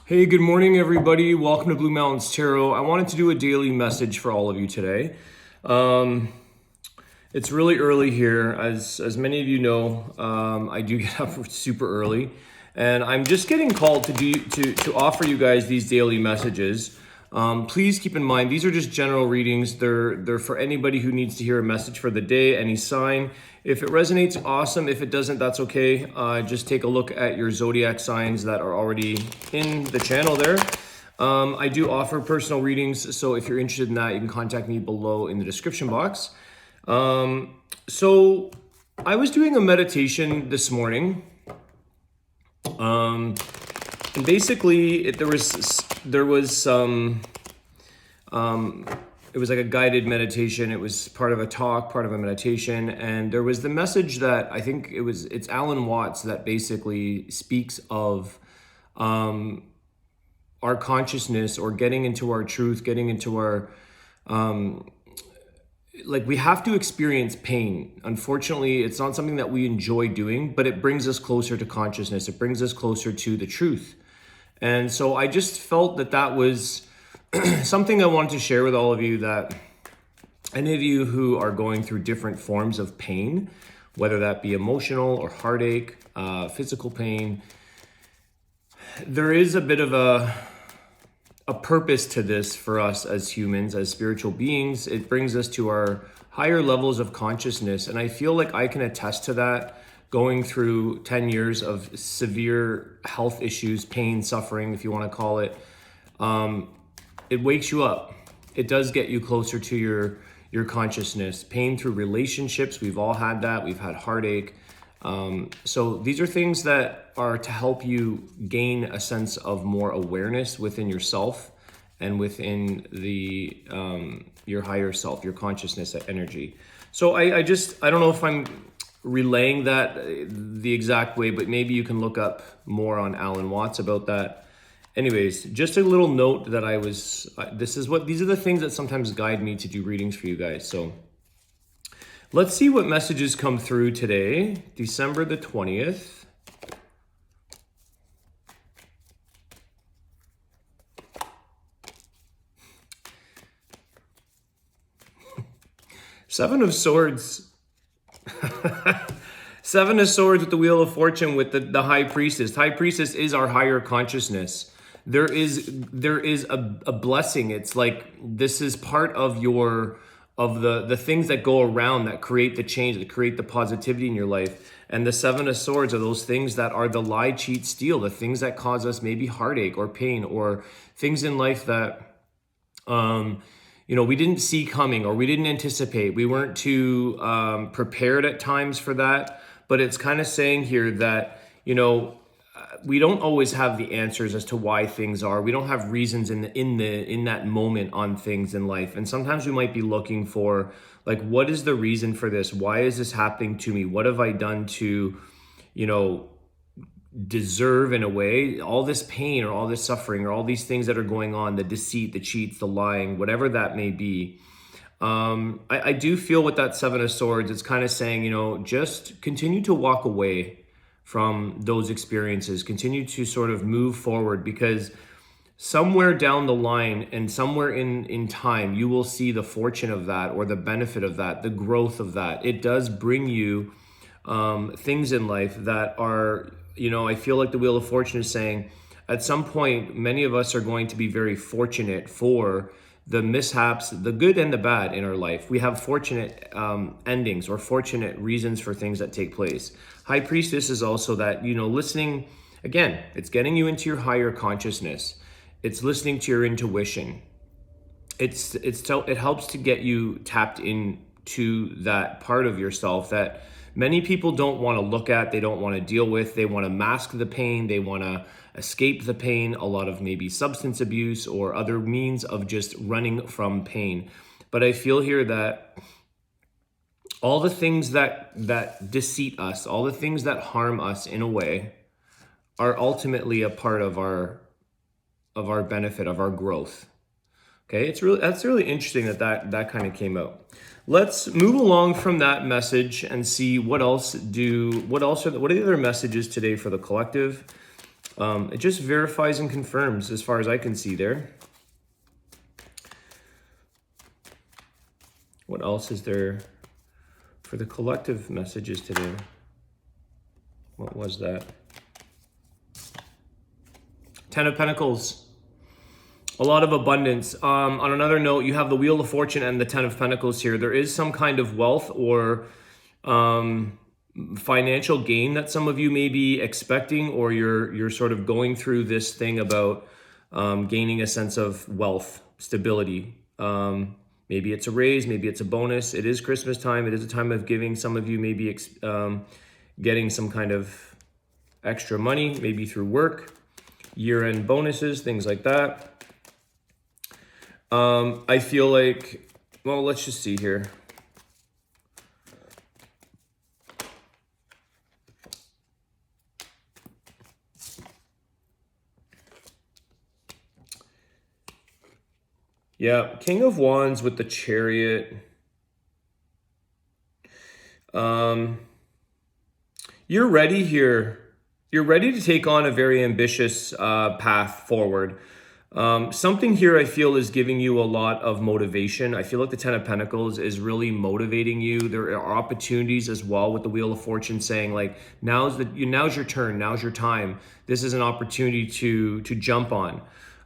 Hey, good morning, everybody. Welcome to Blue Mountains Tarot. I wanted to do a daily message for all of you today. It's really early here. As many of you know, I do get up super early, and I'm just getting called to offer you guys these daily messages. Please keep in mind, these are just general readings. They're for anybody who needs to hear a message for the day, any sign. If it resonates, awesome. If it doesn't, that's okay. Just take a look at your zodiac signs that are already in the channel there. I do offer personal readings, so if you're interested in that, you can contact me below in the description box. So I was doing a meditation this morning, and basically there was some, it was like a guided meditation. It was part of a talk, part of a meditation, and there was the message that I think it's Alan Watts that basically speaks of our consciousness, or getting into our truth, getting into our like, we have to experience pain. Unfortunately, it's not something that we enjoy doing, but it brings us closer to consciousness. It brings us closer to the truth. And so I just felt that that was something I wanted to share with all of you, that any of you who are going through different forms of pain, whether that be emotional or heartache, physical pain, there is a bit of a purpose to this for us as humans, as spiritual beings. It brings us to our higher levels of consciousness. And I feel like I can attest to that, going through 10 years of severe health issues, pain, suffering, if you want to call it. It wakes you up. It does get you closer to your consciousness. Pain through relationships, we've all had that. We've had heartache. So these are things that are to help you gain a sense of more awareness within yourself and within the your higher self, your consciousness energy. So I don't know if I'm relaying that the exact way, but maybe you can look up more on Alan Watts about that. Anyways, just a little note that these are the things that sometimes guide me to do readings for you guys. So let's see what messages come through today, December the 20th. Seven of Swords. Seven of Swords with the Wheel of Fortune with the High Priestess. High Priestess is our higher consciousness. There is a blessing. It's like this is part of the things that go around that create the change, that create the positivity in your life. And the Seven of Swords are those things that are the lie, cheat, steal, the things that cause us maybe heartache or pain, or things in life that we didn't see coming, or we didn't anticipate. We weren't too prepared at times for that. But it's kind of saying here that, we don't always have the answers as to why things are. We don't have reasons in that moment on things in life. And sometimes we might be looking for, like, what is the reason for this? Why is this happening to me? What have I done to, deserve, in a way, all this pain or all this suffering or all these things that are going on, the deceit, the cheats, the lying, whatever that may be. I do feel with that Seven of Swords, it's kind of saying, just continue to walk away from those experiences, continue to sort of move forward, because somewhere down the line and somewhere in time, you will see the fortune of that, or the benefit of that, the growth of that. It does bring you things in life that are, I feel like the Wheel of Fortune is saying, at some point, many of us are going to be very fortunate for the mishaps, the good and the bad in our life. We have fortunate endings, or fortunate reasons for things that take place. High Priestess is also that, listening, again, it's getting you into your higher consciousness. It's listening to your intuition. It helps to get you tapped into that part of yourself that many people don't want to look at, they don't want to deal with, they want to mask the pain, they want to escape the pain, a lot of maybe substance abuse or other means of just running from pain. But I feel here that all the things that deceit us, all the things that harm us in a way, are ultimately a part of our benefit, of our growth. Okay, that's really interesting that kind of came out. Let's move along from that message and see what are the other messages today for the collective. It just verifies and confirms as far as I can see there. What else is there for the collective messages today? What was that? Ten of Pentacles. A lot of abundance. On another note, you have the Wheel of Fortune and the Ten of Pentacles here. There is some kind of wealth or financial gain that some of you may be expecting, or you're sort of going through this thing about gaining a sense of wealth, stability. Maybe it's a raise, maybe it's a bonus. It is Christmas time. It is a time of giving. Some of you may be getting some kind of extra money, maybe through work, year-end bonuses, things like that. I feel like, well, let's just see here. Yeah, King of Wands with the Chariot. You're ready here. You're ready to take on a very ambitious path forward. Something here I feel is giving you a lot of motivation. I feel like the Ten of Pentacles is really motivating you. There are opportunities as well with the Wheel of Fortune saying like, now's your turn, now's your time. This is an opportunity to jump on.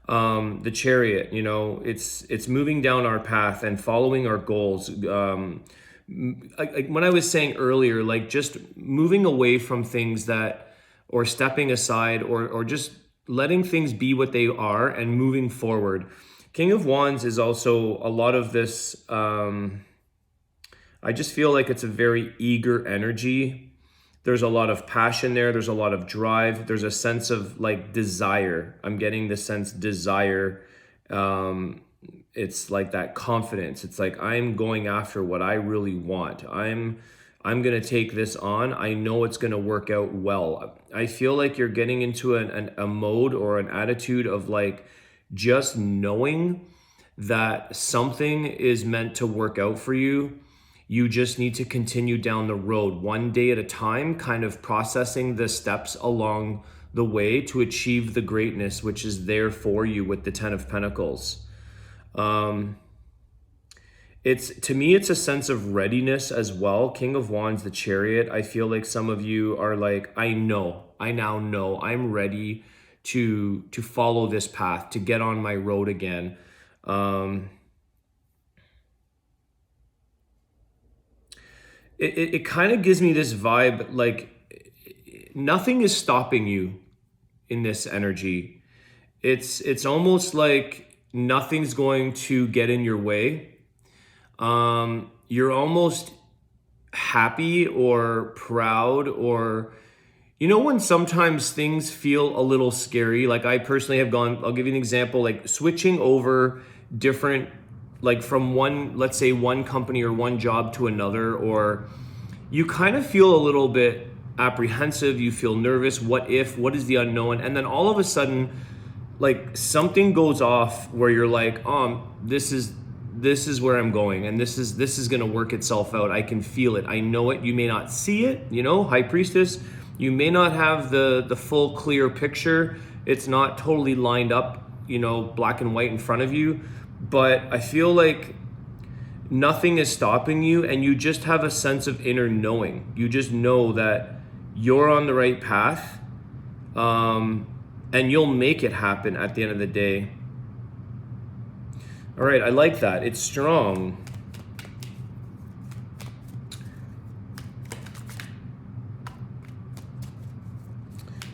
The Chariot, you know, it's moving down our path and following our goals. When I was saying earlier, like just moving away from things that, or stepping aside, or just letting things be what they are and moving forward. King of Wands is also a lot of this. I just feel like it's a very eager energy. There's a lot of passion there. There's a lot of drive. There's a sense of like desire. I'm getting the sense desire. It's like that confidence. It's like I'm going after what I really want. I'm going to take this on. I know it's going to work out well. I feel like you're getting into a mode or an attitude of like just knowing that something is meant to work out for you. You just need to continue down the road one day at a time, kind of processing the steps along the way to achieve the greatness which is there for you with the Ten of Pentacles. To me, it's a sense of readiness as well. King of Wands, the Chariot. I feel like some of you are like, I now know I'm ready to follow this path, to get on my road again. It kind of gives me this vibe, like nothing is stopping you in this energy. It's almost like nothing's going to get in your way. You're almost happy or proud, or, you know, when sometimes things feel a little scary, like I personally have gone, I'll give you an example, like switching over different, like from one, let's say one company or one job to another, or you kind of feel a little bit apprehensive, you feel nervous, what is the unknown? And then all of a sudden, like something goes off where you're like, this is where I'm going, and this is gonna work itself out. I can feel it, I know it. You may not see it, you know, High Priestess, you may not have the full clear picture. It's not totally lined up, you know, black and white in front of you, but I feel like nothing is stopping you, and you just have a sense of inner knowing. You just know that you're on the right path, and you'll make it happen at the end of the day. All right, I like that. It's strong.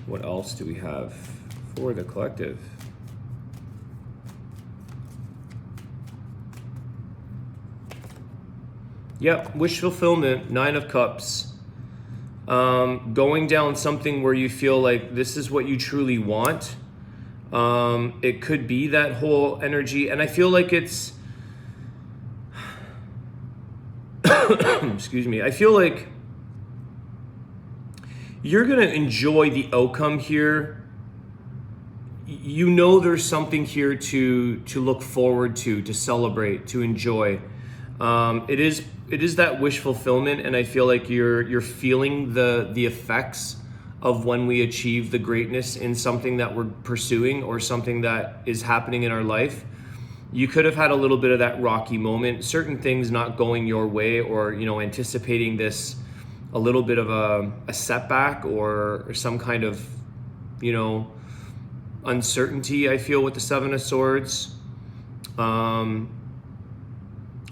What else do we have for the collective? Yep, wish fulfillment, Nine of Cups. Going down something where you feel like this is what you truly want. It could be that whole energy, and I feel like it's excuse me, I feel like you're gonna enjoy the outcome here. You know there's something here to look forward to celebrate, to enjoy. It is that wish fulfillment, and I feel like you're feeling the effects of when we achieve the greatness in something that we're pursuing or something that is happening in our life. You could have had a little bit of that rocky moment, certain things not going your way, or, you know, anticipating this, a little bit of a setback or some kind of, you know, uncertainty, I feel, with the Seven of Swords.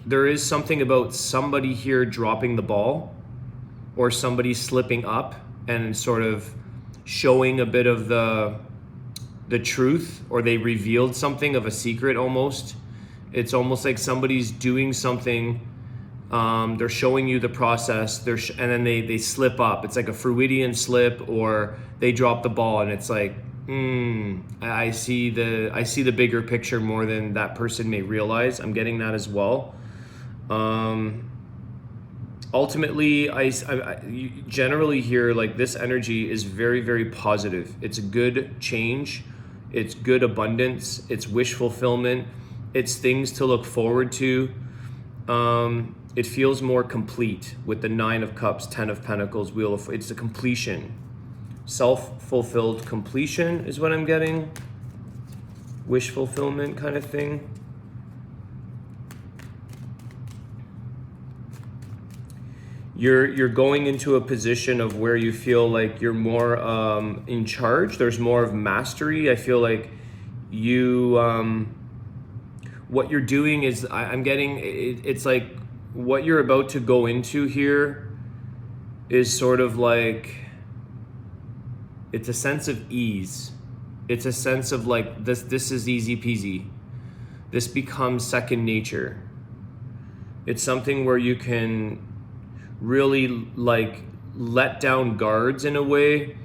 There is something about somebody here dropping the ball, or somebody slipping up and sort of showing a bit of the truth, or they revealed something of a secret almost. It's almost like somebody's doing something, they're showing you the process, and then they slip up. It's like a Freudian slip, or they drop the ball, and it's like, I see the bigger picture more than that person may realize. I'm getting that as well. Ultimately, I generally hear like this energy is very, very positive. It's a good change. It's good abundance. It's wish fulfillment. It's things to look forward to. It feels more complete with the Nine of Cups, Ten of Pentacles, Wheel of... It's a completion. Self-fulfilled completion is what I'm getting. Wish fulfillment kind of thing. You're going into a position of where you feel like you're more in charge. There's more of mastery. I feel like you, what you're doing is, I'm getting, it's like what you're about to go into here is sort of like, it's a sense of ease. It's a sense of like, this is easy peasy. This becomes second nature. It's something where you can really like let down guards in a way.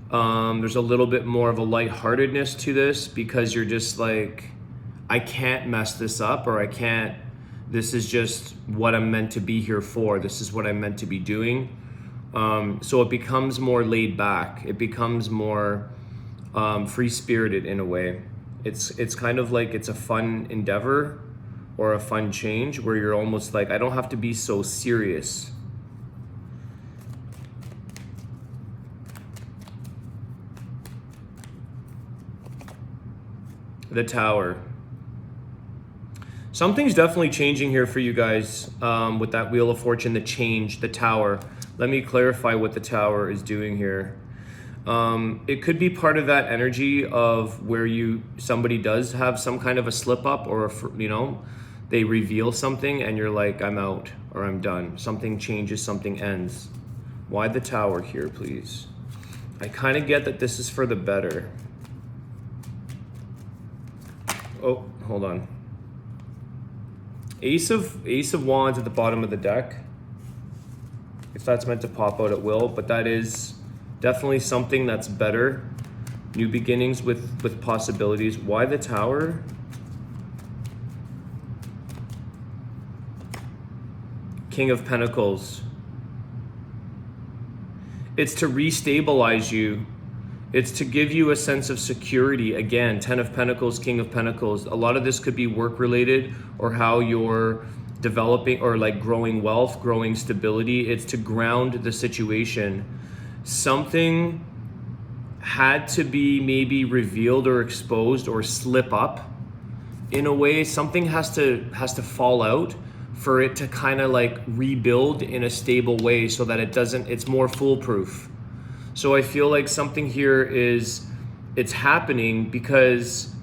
There's a little bit more of a lightheartedness to this, because you're just like, I can't mess this up, or I can't, this is just what I'm meant to be here for. This is what I'm meant to be doing. So it becomes more laid back. It becomes more free-spirited in a way. It's kind of like it's a fun endeavor or a fun change where you're almost like, I don't have to be so serious. The Tower. Something's definitely changing here for you guys with that Wheel of Fortune, the change, the Tower. Let me clarify what the Tower is doing here. It could be part of that energy of where somebody does have some kind of a slip up, or you know, they reveal something and you're like, I'm out, or I'm done. Something changes, something ends. Why the Tower here, please? I kind of get that this is for the better. Oh, hold on. Ace of Wands at the bottom of the deck. If that's meant to pop out, it will, but that is definitely something that's better. New beginnings with possibilities. Why the Tower? King of Pentacles. It's to restabilize you. It's to give you a sense of security. Again, Ten of Pentacles, King of Pentacles. A lot of this could be work related, or how you're developing or like growing wealth, growing stability. It's to ground the situation. Something had to be maybe revealed or exposed or slip up in a way. Something has to fall out for it to kind of like rebuild in a stable way, so that it's more foolproof. So I feel like something here it's happening because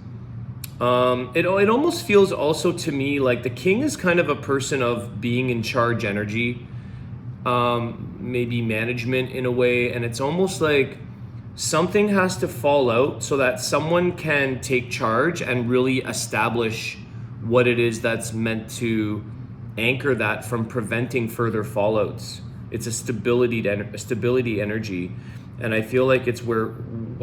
it almost feels also to me like the King is kind of a person of being in charge energy, maybe management in a way, and it's almost like something has to fall out so that someone can take charge and really establish what it is that's meant to anchor that from preventing further fallouts. It's a stability energy. And I feel like it's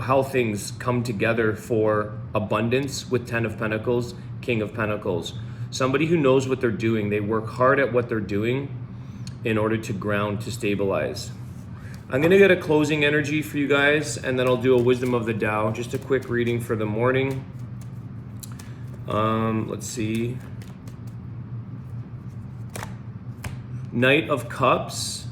how things come together for abundance with Ten of Pentacles, King of Pentacles. Somebody who knows what they're doing. They work hard at what they're doing in order to ground, to stabilize. I'm going to get a closing energy for you guys, and then I'll do a Wisdom of the Tao. Just a quick reading for the morning. Let's see. Knight of Cups.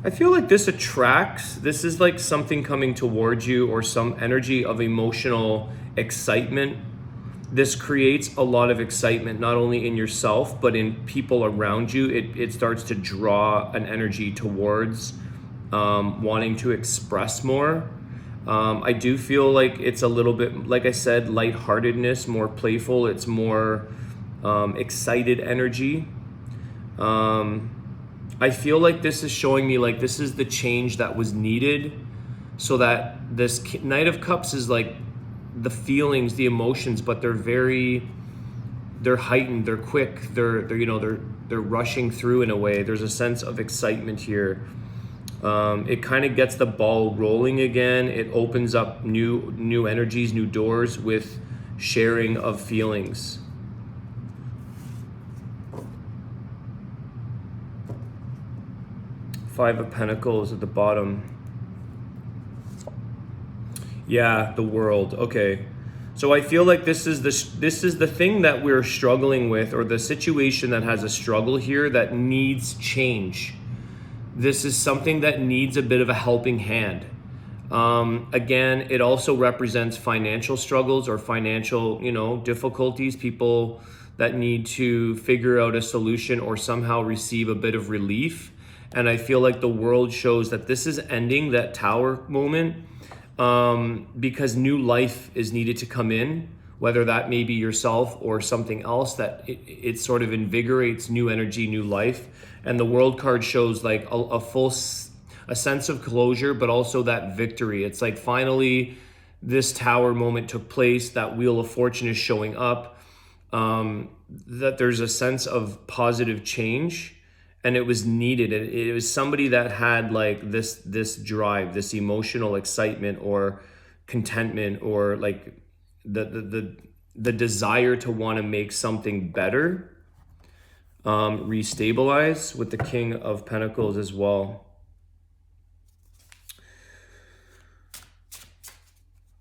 I feel like this attracts, this is like something coming towards you or some energy of emotional excitement. This creates a lot of excitement, not only in yourself, but in people around you. It starts to draw an energy towards wanting to express more. I do feel like it's a little bit, like I said, lightheartedness, more playful. It's more excited energy. I feel like this is showing me like this is the change that was needed, so that this Knight of Cups is like the feelings, the emotions, but they're heightened, they're quick, they're rushing through in a way. There's a sense of excitement here. It kind of gets the ball rolling again. It opens up new energies, new doors with sharing of feelings. Five of Pentacles at the bottom. Yeah, the World. Okay. So I feel like this is the thing that we're struggling with, or the situation that has a struggle here that needs change. This is something that needs a bit of a helping hand. Again, it also represents financial struggles or financial, difficulties, people that need to figure out a solution or somehow receive a bit of relief. And I feel like the World shows that this is ending, that Tower moment, because new life is needed to come in, whether that may be yourself or something else, that it sort of invigorates new energy, new life. And the World card shows like a sense of closure, but also that victory. It's like finally this Tower moment took place, that Wheel of Fortune is showing up, that there's a sense of positive change. And it was needed. It was somebody that had like this drive, this emotional excitement or contentment, or like the desire to want to make something better, restabilize, with the King of Pentacles as well.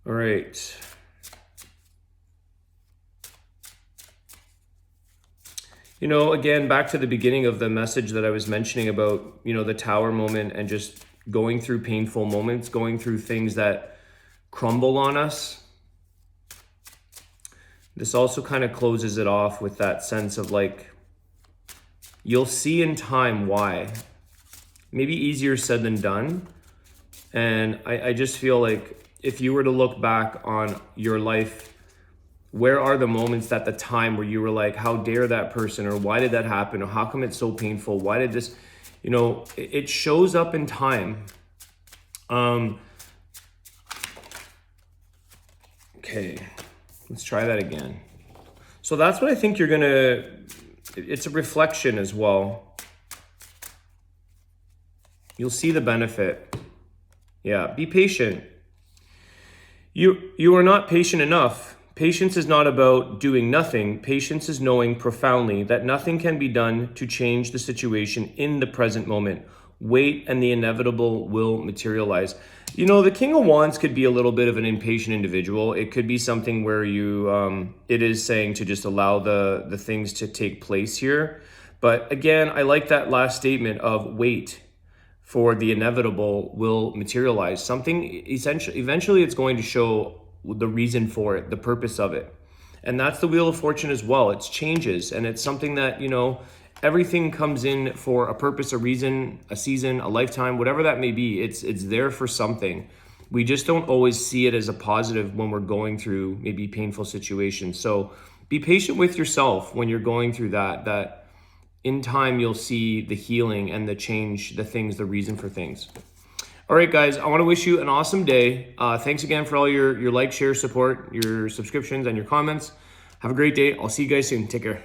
All right. Again, back to the beginning of the message that I was mentioning about, the Tower moment and just going through painful moments, going through things that crumble on us. This also kind of closes it off with that sense of like, you'll see in time why. Maybe easier said than done. And I just feel like if you were to look back on your life, where are the moments at the time where you were like, how dare that person, or why did that happen, or how come it's so painful? Why did this, it shows up in time. Okay, let's try that again. So that's what I think it's a reflection as well. You'll see the benefit. Yeah, be patient. You are not patient enough. Patience is not about doing nothing. Patience is knowing profoundly that nothing can be done to change the situation in the present moment. Wait and the inevitable will materialize. The King of Wands could be a little bit of an impatient individual. It could be something where it is saying to just allow the things to take place here. But again, I like that last statement of wait, for the inevitable will materialize. Something eventually it's going to show the reason for it, the purpose of it. And that's the Wheel of Fortune as well. It's changes, and it's something that, everything comes in for a purpose, a reason, a season, a lifetime, whatever that may be. It's there for something. We just don't always see it as a positive when we're going through maybe painful situations. So be patient with yourself when you're going through that in time you'll see the healing and the change, the things, the reason for things. All right, guys, I want to wish you an awesome day. Thanks again for all your like, share, support, your subscriptions, and your comments. Have a great day. I'll see you guys soon. Take care.